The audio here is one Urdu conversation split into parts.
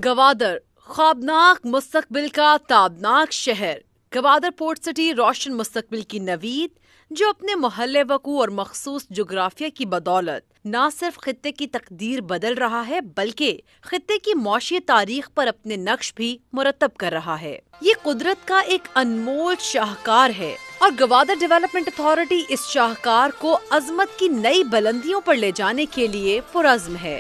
گوادر خوابناک مستقبل کا تابناک شہر۔ گوادر پورٹ سٹی روشن مستقبل کی نوید، جو اپنے محلِ وقوع اور مخصوص جغرافیہ کی بدولت نہ صرف خطے کی تقدیر بدل رہا ہے بلکہ خطے کی معاشی تاریخ پر اپنے نقش بھی مرتب کر رہا ہے۔ یہ قدرت کا ایک انمول شاہکار ہے اور گوادر ڈیولپمنٹ اتھارٹی اس شاہکار کو عظمت کی نئی بلندیوں پر لے جانے کے لیے پرعزم ہے۔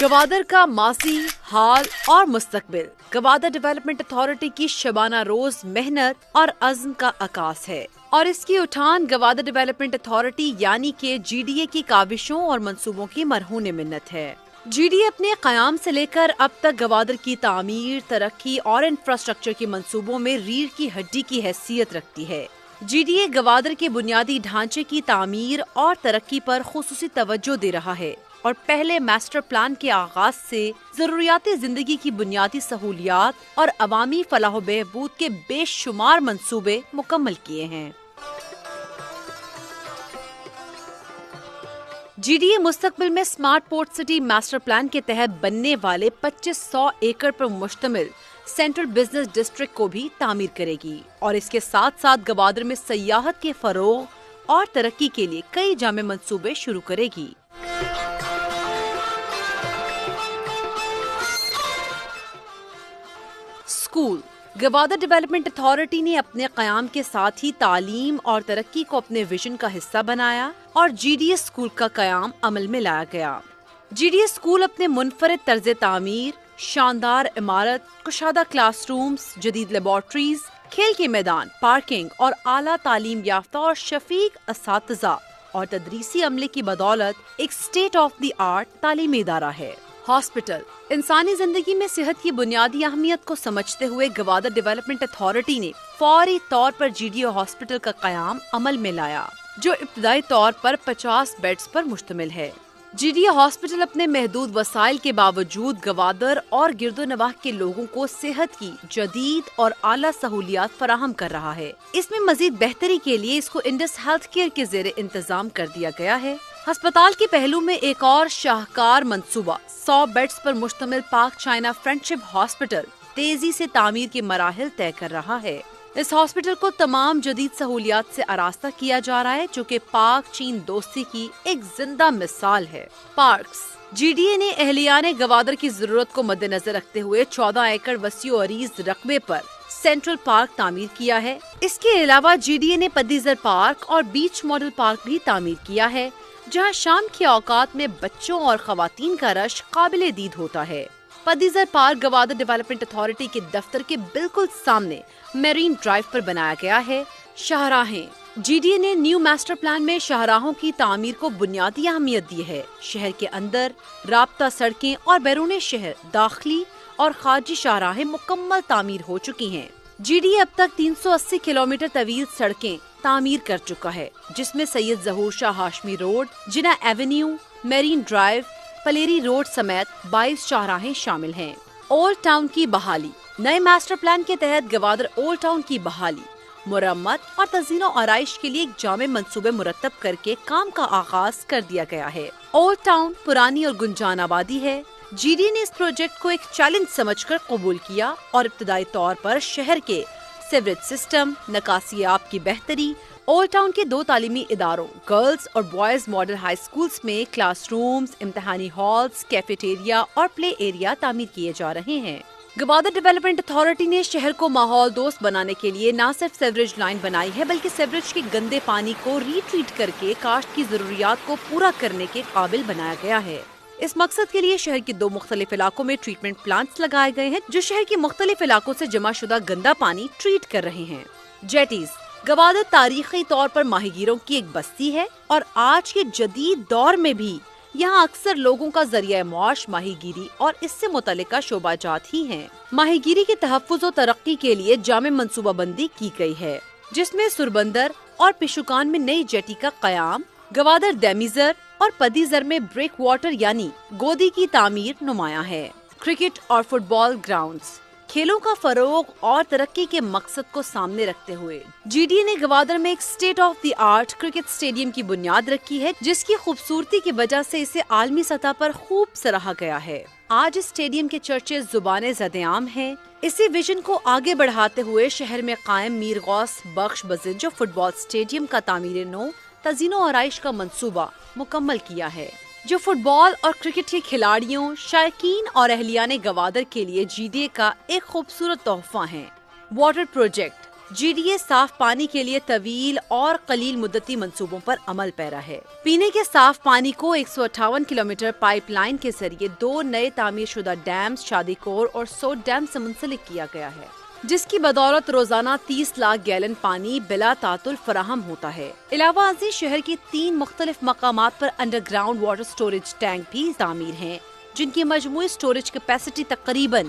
گوادر کا ماضی، حال اور مستقبل گوادر ڈیولپمنٹ اتھارٹی کی شبانہ روز محنت اور عزم کا عکاس ہے، اور اس کی اٹھان گوادر ڈیولپمنٹ اتھارٹی یعنی کہ GDA کی کاوشوں اور منصوبوں کی مرہون منت ہے۔ GDA اپنے قیام سے لے کر اب تک گوادر کی تعمیر، ترقی اور انفراسٹرکچر کے منصوبوں میں ریڑھ کی ہڈی کی حیثیت رکھتی ہے۔ GDA گوادر کے بنیادی ڈھانچے کی تعمیر اور ترقی پر خصوصی توجہ دے رہا ہے اور پہلے ماسٹر پلان کے آغاز سے ضروریات زندگی کی بنیادی سہولیات اور عوامی فلاح و بہبود کے بے شمار منصوبے مکمل کیے ہیں۔ GDA مستقبل میں smart port city master plan کے تحت بننے والے 2500 ایکڑ پر مشتمل سینٹرل بزنس ڈسٹرکٹ کو بھی تعمیر کرے گی اور اس کے ساتھ ساتھ گوادر میں سیاحت کے فروغ اور ترقی کے لیے کئی جامع منصوبے شروع کرے گی۔ اسکول گوادر ڈیولپمنٹ اتھارٹی نے اپنے قیام کے ساتھ ہی تعلیم اور ترقی کو اپنے ویژن کا حصہ بنایا اور GDA اسکول کا قیام عمل میں لایا گیا۔ GDA اسکول اپنے منفرد طرز تعمیر، شاندار عمارت، کشادہ کلاس رومز، جدید لیبارٹریز، کھیل کے میدان، پارکنگ اور اعلیٰ تعلیم یافتہ اور شفیق اساتذہ اور تدریسی عملے کی بدولت ایک اسٹیٹ آف دی آرٹ تعلیمی ادارہ ہے۔ ہاسپٹل انسانی زندگی میں صحت کی بنیادی اہمیت کو سمجھتے ہوئے گوادر ڈیولپمنٹ اتھارٹی نے فوری طور پر GDA ہاسپٹل کا قیام عمل میں لایا، جو ابتدائی طور پر 50 بیڈز پر مشتمل ہے۔ GDA ہاسپٹل اپنے محدود وسائل کے باوجود گوادر اور گرد و نواح کے لوگوں کو صحت کی جدید اور اعلیٰ سہولیات فراہم کر رہا ہے۔ اس میں مزید بہتری کے لیے اس کو انڈس ہیلتھ کیئر کے زیر انتظام کر دیا گیا ہے۔ ہسپتال کے پہلو میں ایک اور شاہکار منصوبہ 100 بیڈز پر مشتمل پاک چائنا فرینڈشپ ہاسپٹل تیزی سے تعمیر کے مراحل طے کر رہا ہے۔ اس ہاسپٹل کو تمام جدید سہولیات سے آراستہ کیا جا رہا ہے، جو کہ پاک چین دوستی کی ایک زندہ مثال ہے۔ پارکس GDA نے اہلیان گوادر کی ضرورت کو مد نظر رکھتے ہوئے 14 ایکڑ وسیع و عریض رقبے پر سینٹرل پارک تعمیر کیا ہے۔ اس کے علاوہ GDA نے پدیزر پارک اور بیچ ماڈل پارک بھی تعمیر کیا ہے، جہاں شام کے اوقات میں بچوں اور خواتین کا رش قابل دید ہوتا ہے۔ پدیزر پارک گوادر ڈیولپمنٹ اتھارٹی کے دفتر کے بالکل سامنے میرین ڈرائیو پر بنایا گیا ہے۔ شاہراہیں GDA نے نیو ماسٹر پلان میں شاہراہوں کی تعمیر کو بنیادی اہمیت دی ہے۔ شہر کے اندر رابطہ سڑکیں اور بیرون شہر داخلی اور خارجی شاہراہیں مکمل تعمیر ہو چکی ہیں۔ GDA اب تک 380 کلومیٹر طویل سڑکیں تعمیر کر چکا ہے، جس میں سید ظہور شاہ ہاشمی روڈ، جناح ایونیو، میرین ڈرائیو، پلیری روڈ سمیت 22 شاہراہیں شامل ہیں۔ اولڈ ٹاؤن کی بحالی نئے ماسٹر پلان کے تحت گوادر اولڈ ٹاؤن کی بحالی، مرمت اور تزئین و آرائش کے لیے ایک جامع منصوبے مرتب کر کے کام کا آغاز کر دیا گیا ہے۔ اولڈ ٹاؤن پرانی اور گنجان آبادی ہے۔ GDA نے اس پروجیکٹ کو ایک چیلنج سمجھ کر قبول کیا اور ابتدائی طور پر شہر کے سیوریج سسٹم، نکاسی آب کی بہتری، اولڈ ٹاؤن کے 2 تعلیمی اداروں گرلز اور بوائز ماڈل ہائی اسکولز میں کلاس رومز، امتحانی ہالز، کیفیٹیریا اور پلے ایریا تعمیر کیے جا رہے ہیں۔ گوادر ڈیولپمنٹ اتھارٹی نے شہر کو ماحول دوست بنانے کے لیے نہ صرف سیوریج لائن بنائی ہے بلکہ سیوریج کے گندے پانی کو ری ٹریٹ کر کے کاشت کی ضروریات کو پورا کرنے کے قابل بنایا گیا ہے۔ اس مقصد کے لیے شہر کے 2 مختلف علاقوں میں ٹریٹمنٹ پلانٹس لگائے گئے ہیں، جو شہر کے مختلف علاقوں سے جمع شدہ گندا پانی ٹریٹ کر رہے ہیں۔ جیٹیز گوادر تاریخی طور پر ماہی گیروں کی ایک بستی ہے اور آج کے جدید دور میں بھی یہاں اکثر لوگوں کا ذریعہ معاش ماہی گیری اور اس سے متعلقہ شعبہ جات ہی ہیں۔ ماہی گیری کے تحفظ و ترقی کے لیے جامع منصوبہ بندی کی گئی ہے، جس میں سربندر اور پشوکان میں نئی جیٹی کا قیام، گوادر دیمیزر اور پدیزر میں بریک واٹر یعنی گودی کی تعمیر نمایاں ہے۔ کرکٹ اور فٹ بال گراؤنڈز کھیلوں کا فروغ اور ترقی کے مقصد کو سامنے رکھتے ہوئے GDA نے گوادر میں ایک state of the art cricket stadium کی بنیاد رکھی ہے، جس کی خوبصورتی کی وجہ سے اسے عالمی سطح پر خوب سراہا گیا ہے۔ آج اس اسٹیڈیم کے چرچے زبان زد عام ہیں۔ اسی ویژن کو آگے بڑھاتے ہوئے شہر میں قائم میر غوث بخش بزنجو فٹ بال اسٹیڈیم کا تعمیر نو، تزئین و آرائش کا منصوبہ مکمل کیا ہے، جو فٹ بال اور کرکٹ کے کھلاڑیوں، شائقین اور اہلیان گوادر کے لیے GDA کا ایک خوبصورت تحفہ ہیں۔ واٹر پروجیکٹ GDA صاف پانی کے لیے طویل اور قلیل مدتی منصوبوں پر عمل پیرا ہے۔ پینے کے صاف پانی کو 158 کلومیٹر پائپ لائن کے ذریعے 2 نئے تعمیر شدہ ڈیمز شادی کور اور سوٹ ڈیم سے منسلک کیا گیا ہے، جس کی بدولت روزانہ 30 لاکھ گیلن پانی بلا تعطل فراہم ہوتا ہے۔ علاوہ ازیں شہر کی 3 مختلف مقامات پر underground water storage tank بھی تعمیر ہیں، جن کی مجموعی سٹوریج کیپیسٹی تقریباً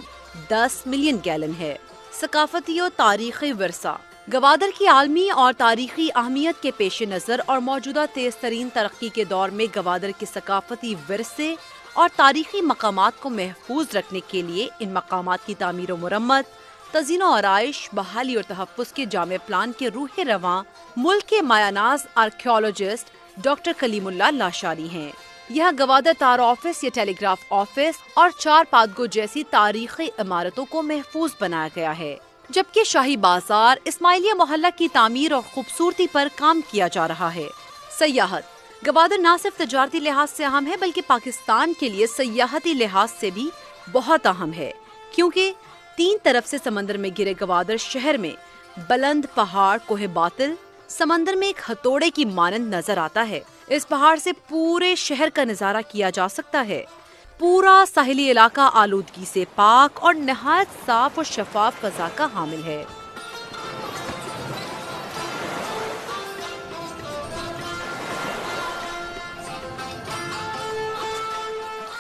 10 ملین گیلن ہے۔ ثقافتی و تاریخی ورثہ گوادر کی عالمی اور تاریخی اہمیت کے پیش نظر اور موجودہ تیز ترین ترقی کے دور میں گوادر کے ثقافتی ورثے اور تاریخی مقامات کو محفوظ رکھنے کے لیے ان مقامات کی تعمیر و مرمت، تزئین و آرائش، بحالی اور تحفظ کے جامع پلان کے روح رواں ملک کے مایہ ناز آرکیولوجسٹ ڈاکٹر کلیم اللہ لاشاری ہیں۔ یہاں گوادر تار آفس یا ٹیلی گراف آفس اور 4 پادگو جیسی تاریخی عمارتوں کو محفوظ بنایا گیا ہے، جبکہ شاہی بازار، اسماعیلیہ محلہ کی تعمیر اور خوبصورتی پر کام کیا جا رہا ہے۔ سیاحت گوادر نہ صرف تجارتی لحاظ سے اہم ہے بلکہ پاکستان کے لیے سیاحتی لحاظ سے بھی بہت اہم ہے، کیونکہ 3 طرف سے سمندر میں گرے گوادر شہر میں بلند پہاڑ کوہ باطل سمندر میں ایک ہتھوڑے کی مانند نظر آتا ہے۔ اس پہاڑ سے پورے شہر کا نظارہ کیا جا سکتا ہے۔ پورا ساحلی علاقہ آلودگی سے پاک اور نہایت صاف اور شفاف فضا کا حامل ہے۔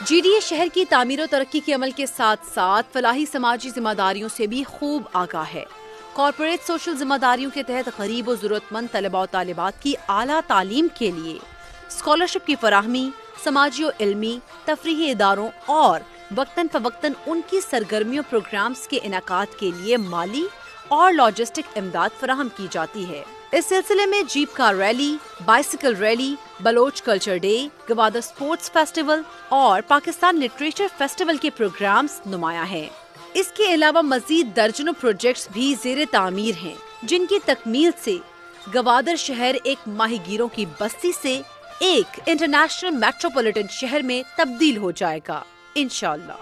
GDA شہر کی تعمیر و ترقی کے عمل کے ساتھ ساتھ فلاحی سماجی ذمہ داریوں سے بھی خوب آگاہ ہے۔ کارپوریٹ سوشل ذمہ داریوں کے تحت غریب و ضرورت مند طلباء و طالبات کی اعلیٰ تعلیم کے لیے اسکالرشپ کی فراہمی، سماجی و علمی، تفریحی اداروں اور وقتاً فوقتاً ان کی سرگرمیوں پروگرامز کے انعقاد کے لیے مالی اور لاجسٹک امداد فراہم کی جاتی ہے۔ اس سلسلے میں jeep car rally, bicycle rally, Baloch culture day, Gwadar sports festival اور پاکستان لٹریچر فیسٹیول کے پروگرامز نمایاں ہیں۔ اس کے علاوہ مزید درجنوں پروجیکٹس بھی زیر تعمیر ہیں، جن کی تکمیل سے گوادر شہر ایک ماہی گیروں کی بستی سے ایک انٹرنیشنل میٹروپولیٹن شہر میں تبدیل ہو جائے گا، انشاءاللہ۔